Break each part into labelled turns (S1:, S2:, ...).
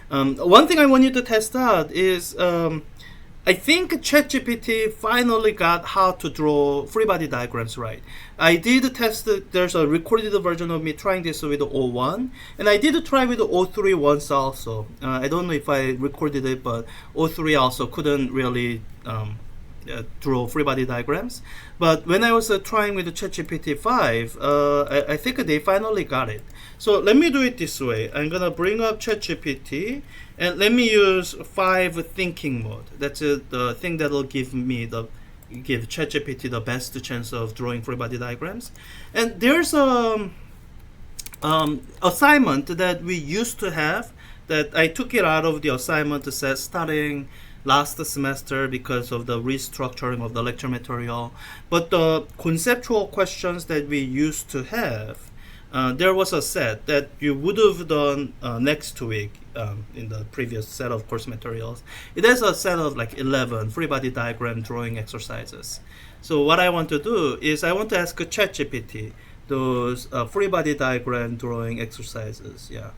S1: One thing I want you to test out is I think ChatGPT finally got how to draw free body diagrams right. I did test there's a recorded version of me trying this with O1, and I did try with O3 once also. I don't know if I recorded it, but O3 also couldn't really draw free body diagrams. But when I was trying with the ChatGPT 5, I think they finally got it. So let me do it this way. I'm gonna bring up ChatGPT and let me use 5 thinking mode. That's the thing that'll give ChatGPT the best chance of drawing free body diagrams. And there's a assignment that we used to have that I took it out of the assignment set starting last semester because of the restructuring of the lecture material. But the conceptual questions that we used to have, there was a set that you would have done next week in the previous set of course materials. It has a set of like 11 free body diagram drawing exercises. So what I want to do is I want to ask ChatGPT those free body diagram drawing exercises. Yeah.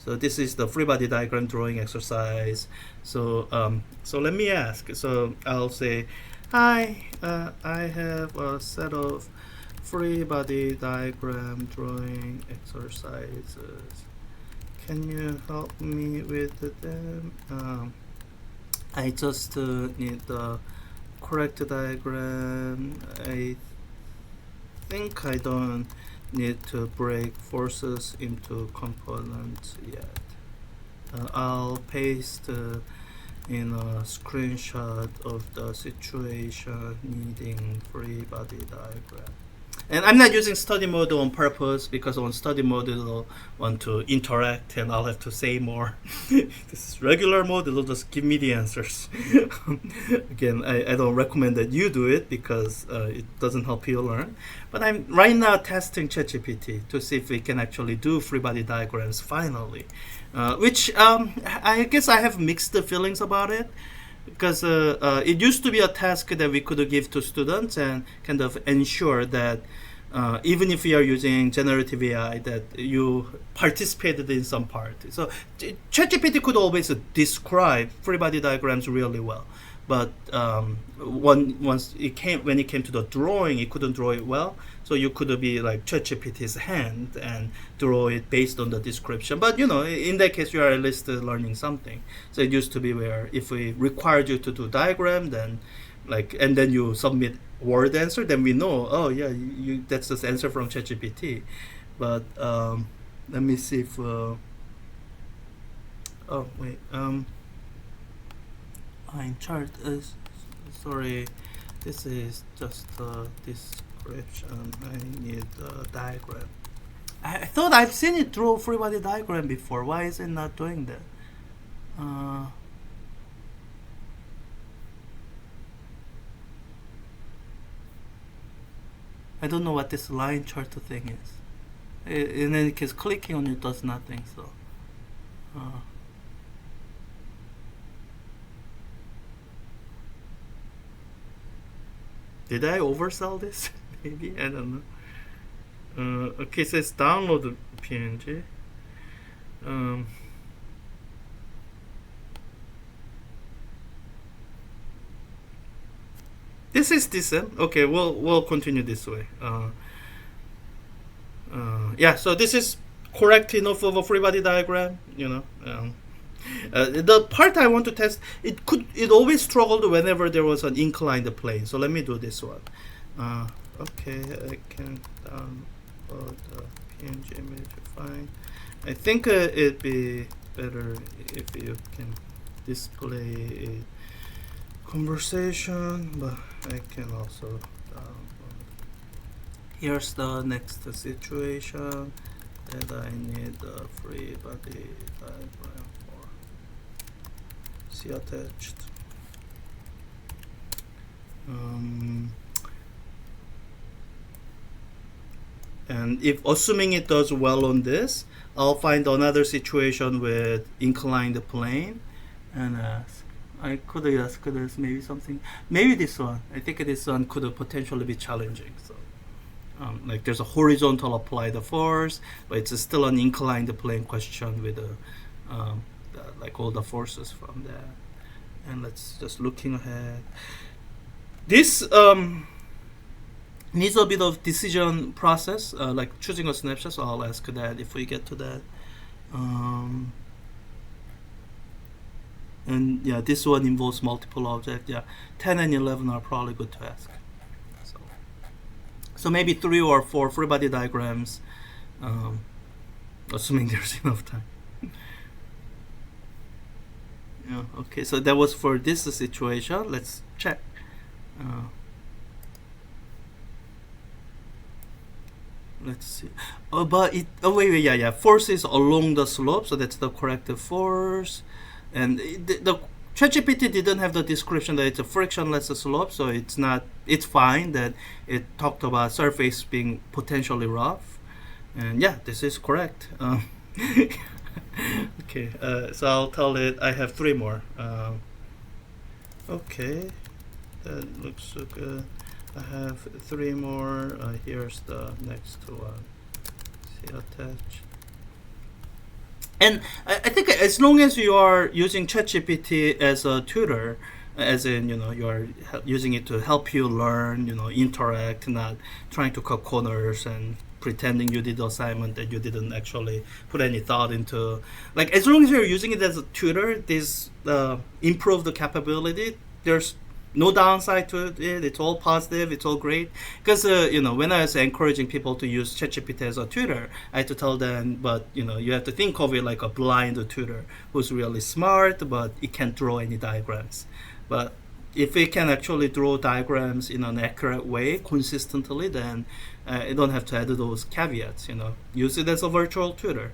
S1: So this is the free body diagram drawing exercise. So let me ask. So I'll say, hi, I have a set of free body diagram drawing exercises. Can you help me with them? I just need the correct diagram. I think I don't need to break forces into components yet. I'll paste in a screenshot of the situation needing free body diagram. And I'm not using study mode on purpose because on study mode it'll want to interact and I'll have to say more. This is regular mode, it'll just give me the answers. Again, I don't recommend that you do it because it doesn't help you learn. But I'm right now testing ChatGPT to see if we can actually do free body diagrams finally. Which I guess I have mixed feelings about it. Because it used to be a task that we could give to students and kind of ensure that even if you are using generative AI, that you participated in some part. So ChatGPT could always describe free body diagrams really well, but when it came to the drawing, it couldn't draw it well. So you could be like ChatGPT's hand and draw it based on the description. But in that case, you are at least learning something. So it used to be where if we required you to do diagram, then and then you submit word answer, then we know, oh yeah, that's the answer from ChatGPT. But let me see if oh wait, line chart is sorry, this is just a description. I need a diagram. I thought I've seen it draw free body diagram before. Why is it not doing that? I don't know what this line chart thing is. And then it keeps clicking on it, does nothing. So did I oversell this? Maybe, I don't know. Okay, it says download PNG. This is decent. Okay, we'll continue this way. Yeah, so this is correct enough of a free body diagram. The part I want to test, it always struggled whenever there was an inclined plane. So let me do this one. Okay, I can download the PNG image. Fine. I think it'd be better if you can display a conversation, but I can also download. Here's the next situation that I need a free body diagram for. See attached. And if assuming it does well on this, I'll find another situation with inclined plane and ask. I could ask this, maybe this one. I think this one could potentially be challenging. So, there's a horizontal applied force, but it's still an inclined plane question with a like all the forces from that. And let's just looking ahead. This needs a bit of decision process, like choosing a snapshot. So I'll ask that if we get to that. And yeah, this one involves multiple objects. Yeah, 10 and 11 are probably good to ask. So maybe 3 or 4 free body diagrams, assuming there's enough time. Yeah, okay, so that was for this situation. Let's check. Let's see. Oh, but it. Oh, wait, yeah. Force is along the slope, so that's the corrective force. And the ChatGPT didn't have the description that it's a frictionless slope, so it's not. It's fine that it talked about surface being potentially rough, and yeah, this is correct. Okay, so I'll tell it I have 3 more. Okay, that looks so good. I have 3 more. Here's the next one. See, attach. And I think as long as you are using ChatGPT as a tutor, as in, you are using it to help you learn, interact, not trying to cut corners and pretending you did the assignment that you didn't actually put any thought into. Like, as long as you're using it as a tutor, this improve the capability. There's no downside to it. It's all positive. It's all great. Because when I was encouraging people to use ChatGPT as a tutor, I had to tell them, but you have to think of it like a blind tutor who's really smart, but it can't draw any diagrams. But if it can actually draw diagrams in an accurate way consistently, then you don't have to add those caveats. Use it as a virtual tutor.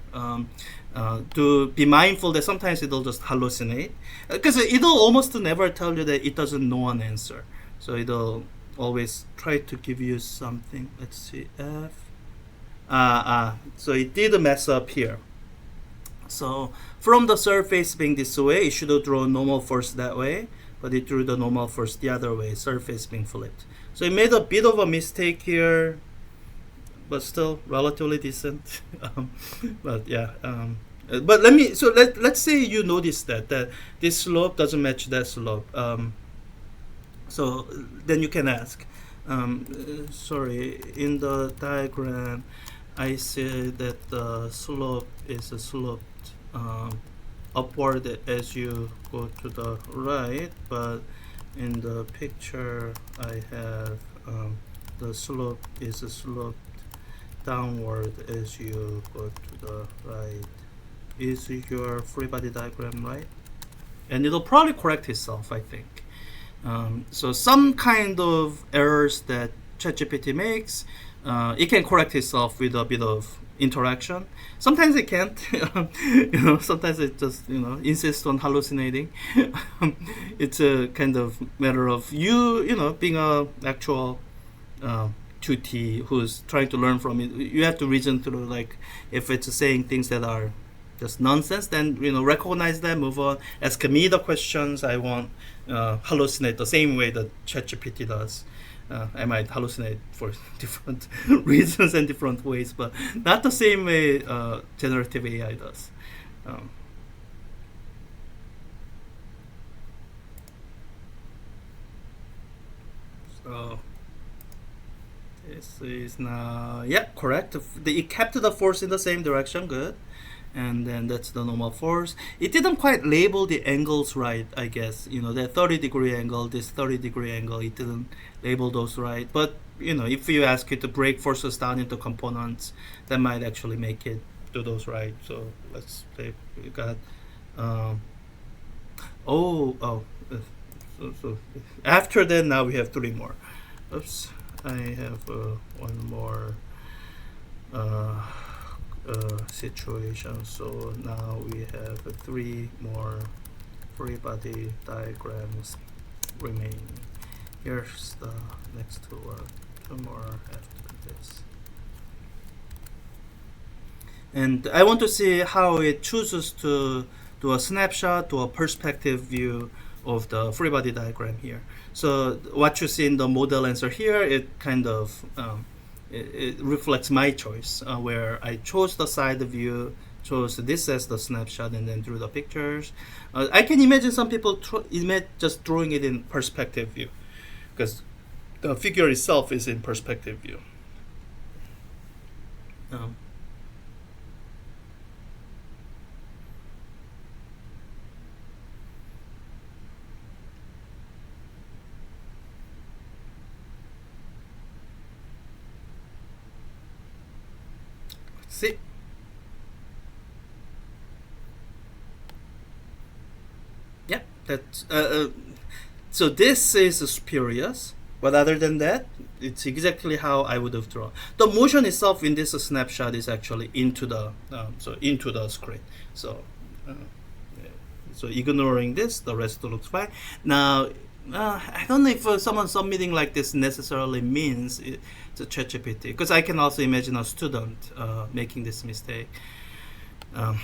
S1: To be mindful that sometimes it'll just hallucinate, because it'll almost never tell you that it doesn't know an answer. So it'll always try to give you something. Let's see, F. So it did mess up here. So from the surface being this way, it should have drawn normal force that way, but it drew the normal force the other way, surface being flipped. So it made a bit of a mistake here, but still relatively decent. But yeah, but let's say you notice that this slope doesn't match that slope. So then you can ask, sorry, in the diagram, I see that the slope is sloped upward as you go to the right, but in the picture I have the slope is sloped downward as you go to the right. Is your free body diagram right? And it'll probably correct itself, I think. So some kind of errors that ChatGPT makes, it can correct itself with a bit of interaction. Sometimes it can't. Sometimes it just insists on hallucinating. It's a kind of matter of you being a actual 2T who's trying to learn from it. You have to reason through, like, if it's saying things that are just nonsense, then recognize that, move on, ask me the questions. I won't hallucinate the same way that ChatGPT does. I might hallucinate for different reasons and different ways, but not the same way generative AI does. So this is now, yeah, correct. It kept the force in the same direction, good. And then that's the normal force. It didn't quite label the angles right, I guess. That 30-degree angle, this 30-degree angle, it didn't label those right. But, if you ask it to break forces down into components, that might actually make it do those right. So let's say we got, so after that, now we have 3 more. Oops, I have one more situation. So now we have 3 more free body diagrams remaining. Here's the next 2 more after this. And I want to see how it chooses to do a snapshot, do a perspective view of the free body diagram here. So what you see in the model answer here, it kind of it reflects my choice, where I chose the side view So this says the snapshot and then drew the pictures. I can imagine some people just drawing it in perspective view, because the figure itself is in perspective view. Um, see. Yeah, that's so this is spurious, but other than that, it's exactly how I would have drawn. The motion itself in this snapshot is actually into the into the screen. So uh, yeah. So ignoring this, the rest looks fine. Now. I don't know if someone submitting like this necessarily means it's a ChatGPT, because I can also imagine a student making this mistake. Um,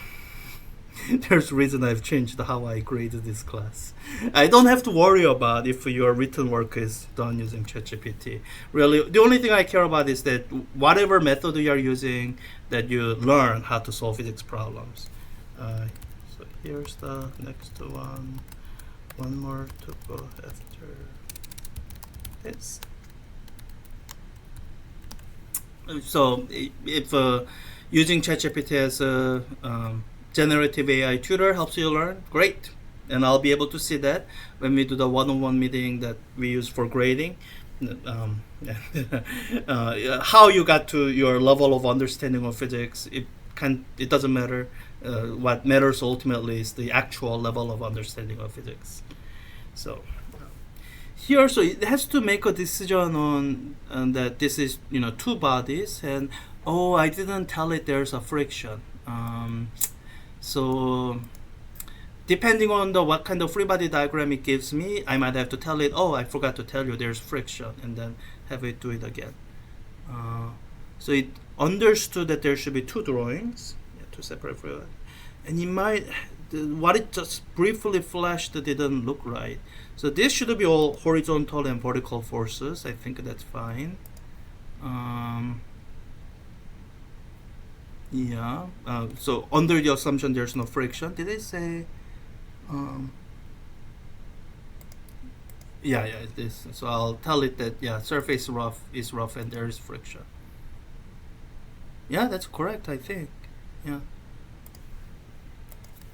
S1: There's a reason I've changed how I graded this class. I don't have to worry about if your written work is done using ChatGPT. Really, the only thing I care about is that whatever method you are using, that you learn how to solve physics problems. So here's the next one. One more to go after this. So if using ChatGPT as a generative AI tutor helps you learn, great. And I'll be able to see that when we do the one-on-one meeting that we use for grading. How you got to your level of understanding of physics, it doesn't matter. What matters ultimately is the actual level of understanding of physics. So here, so it has to make a decision on that this is two bodies, and I didn't tell it there's a friction. So depending on what kind of free body diagram it gives me, I might have to tell it, I forgot to tell you there's friction, and then have it do it again. So it understood that there should be two drawings, two separate free body. And it might, what it just briefly flashed didn't look right. So this should be all horizontal and vertical forces. I think that's fine. Yeah. So under the assumption there's no friction, did I say? Yeah, this. So I'll tell it that surface is rough and there is friction. Yeah, that's correct, I think. Yeah.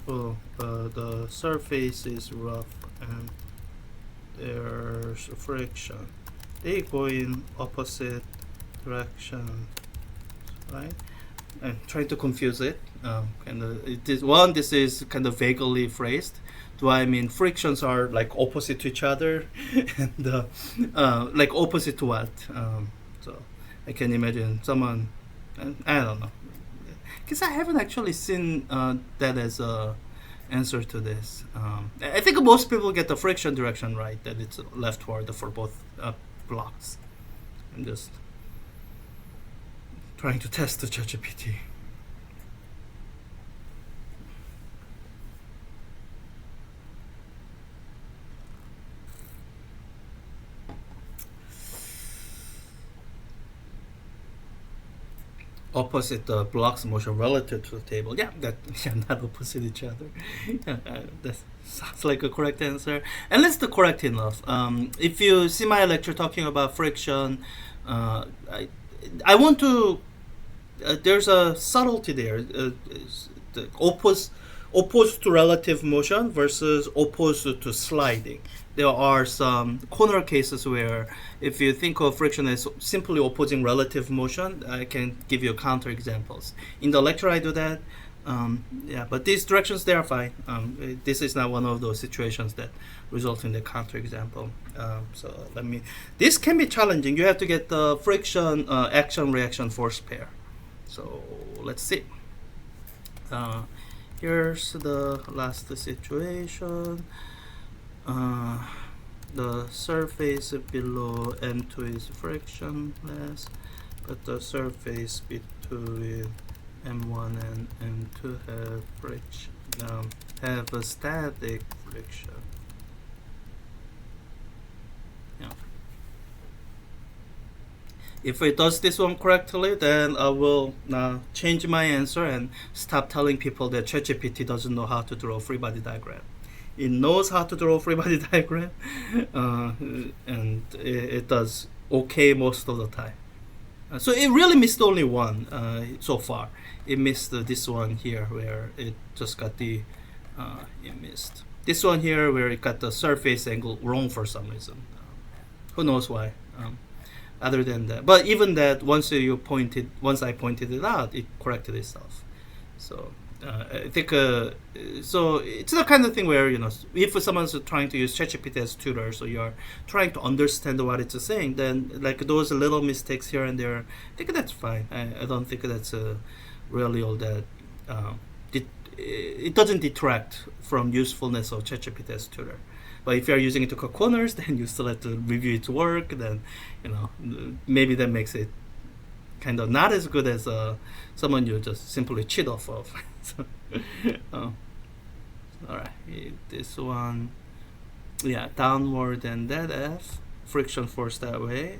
S1: So the surface is rough and there's friction. They go in opposite direction, right? I'm trying to confuse it. This is kind of vaguely phrased. Do I mean frictions are like opposite to each other, and like opposite to what? So I can imagine someone, I don't know, because I haven't actually seen that as a answer to this. I think most people get the friction direction right, that it's leftward for both blocks. I'm just trying to test the ChatGPT. Opposite the blocks motion relative to the table. Yeah, not opposite each other. That sounds like a correct answer. And that's the correct enough. If you see my lecture talking about friction, I want to. There's a subtlety there. The opposed to relative motion versus opposed to sliding. There are some corner cases where if you think of friction as simply opposing relative motion, I can give you counter examples. In the lecture I do that. But these directions, they are fine. This is not one of those situations that result in the counter example. This can be challenging. You have to get the friction action reaction force pair. So let's see. Here's the last situation. The surface below M2 is frictionless, but the surface between M1 and M2 have a static friction. If it does this one correctly, then I will change my answer and stop telling people that ChatGPT doesn't know how to draw a free body diagram. It knows how to draw a free body diagram, and it does okay most of the time. So it really missed only one so far. It missed this one here where it just got the it missed this one here where it got the surface angle wrong for some reason. Who knows why? Other than that, but even that, once I pointed it out, it corrected itself. So I think so it's the kind of thing where, you know, if someone's trying to use ChatGPT as tutor, so you're trying to understand what it's saying, then like those little mistakes here and there, I think that's fine. I don't think that's really all that. It doesn't detract from usefulness of ChatGPT as tutor. But if you're using it to cut corners, then you still have to review its work. Then, you know, maybe that makes it kind of not as good as someone you just simply cheat off of. So, all right, this one, yeah, downward and that F, friction force that way,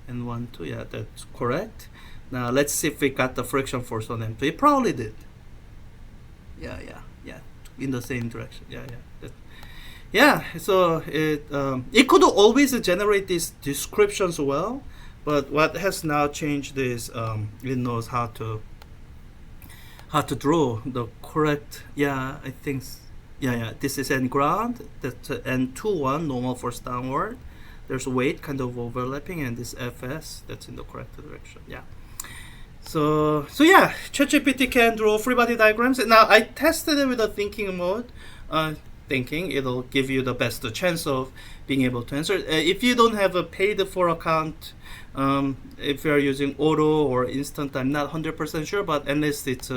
S1: and 1, 2, yeah, that's correct. Now let's see if we got the friction force on M2. It probably did. Yeah, in the same direction. Yeah, so it could always generate these descriptions well, but what has now changed is it knows how to draw the correct. Yeah, I think. Yeah. This is N ground. That's N21 normal force downward. There's weight kind of overlapping, and this FS that's in the correct direction. Yeah. So yeah, ChatGPT can draw free body diagrams. Now I tested it with a thinking mode. Thinking it'll give you the best chance of being able to answer. If you don't have a paid for account, if you're using auto or instant, I'm not 100% sure, but at least it's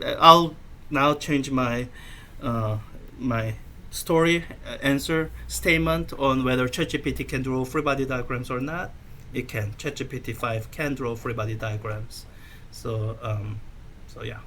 S1: I'll now change my my story answer statement on whether ChatGPT can draw free body diagrams or not. It can. ChatGPT 5 can draw free body diagrams. So yeah.